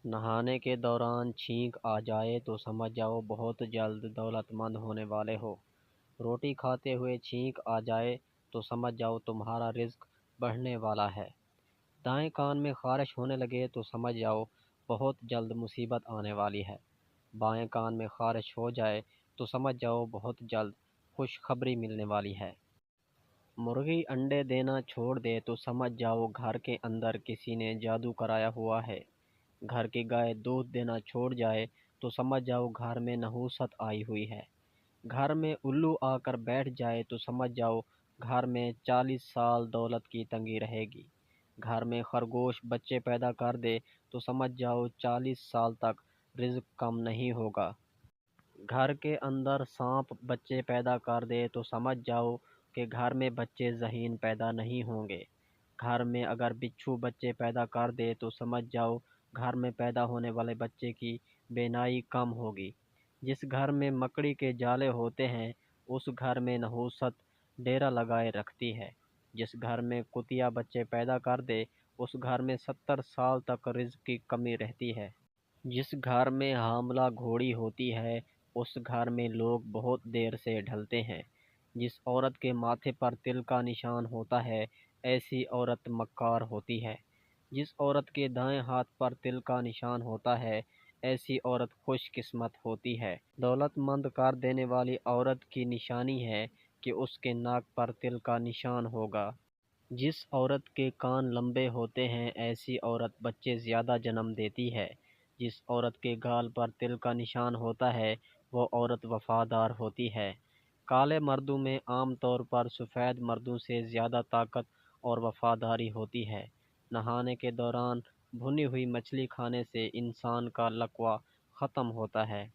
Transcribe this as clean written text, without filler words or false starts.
نہانے کے دوران چھینک آ جائے تو سمجھ جاؤ بہت جلد دولت مند ہونے والے ہو۔ روٹی کھاتے ہوئے چھینک آ جائے تو سمجھ جاؤ تمہارا رزق بڑھنے والا ہے۔ دائیں کان میں خارش ہونے لگے تو سمجھ جاؤ بہت جلد مصیبت آنے والی ہے۔ بائیں کان میں خارش ہو جائے تو سمجھ جاؤ بہت جلد خوشخبری ملنے والی ہے۔ مرغی انڈے دینا چھوڑ دے تو سمجھ جاؤ گھر کے اندر کسی نے جادو کرایا ہوا ہے۔ گھر کی گائے دودھ دینا چھوڑ جائے تو سمجھ جاؤ گھر میں نحوست آئی ہوئی ہے۔ گھر میں الو آ کر بیٹھ جائے تو سمجھ جاؤ گھر میں 40 سال دولت کی تنگی رہے گی۔ گھر میں خرگوش بچے پیدا کر دے تو سمجھ جاؤ 40 سال تک رزق کم نہیں ہوگا۔ گھر کے اندر سانپ بچے پیدا کر دے تو سمجھ جاؤ کہ گھر میں بچے ذہین پیدا نہیں ہوں گے۔ گھر میں اگر بچھو بچے پیدا کر دے تو سمجھ جاؤ گھر میں پیدا ہونے والے بچے کی بینائی کم ہوگی۔ جس گھر میں مکڑی کے جالے ہوتے ہیں اس گھر میں نحوست ڈیرا لگائے رکھتی ہے۔ جس گھر میں کتیا بچے پیدا کر دے اس گھر میں 70 سال تک رزق کی کمی رہتی ہے۔ جس گھر میں حاملہ گھوڑی ہوتی ہے اس گھر میں لوگ بہت دیر سے ڈھلتے ہیں۔ جس عورت کے ماتھے پر تل کا نشان ہوتا ہے ایسی عورت مکار ہوتی ہے۔ جس عورت کے دائیں ہاتھ پر تل کا نشان ہوتا ہے ایسی عورت خوش قسمت ہوتی ہے۔ دولت مند کر دینے والی عورت کی نشانی ہے کہ اس کے ناک پر تل کا نشان ہوگا۔ جس عورت کے کان لمبے ہوتے ہیں ایسی عورت بچے زیادہ جنم دیتی ہے۔ جس عورت کے گال پر تل کا نشان ہوتا ہے وہ عورت وفادار ہوتی ہے۔ کالے مردوں میں عام طور پر سفید مردوں سے زیادہ طاقت اور وفاداری ہوتی ہے۔ نہانے کے دوران بھنی ہوئی مچھلی کھانے سے انسان کا لقوہ ختم ہوتا ہے۔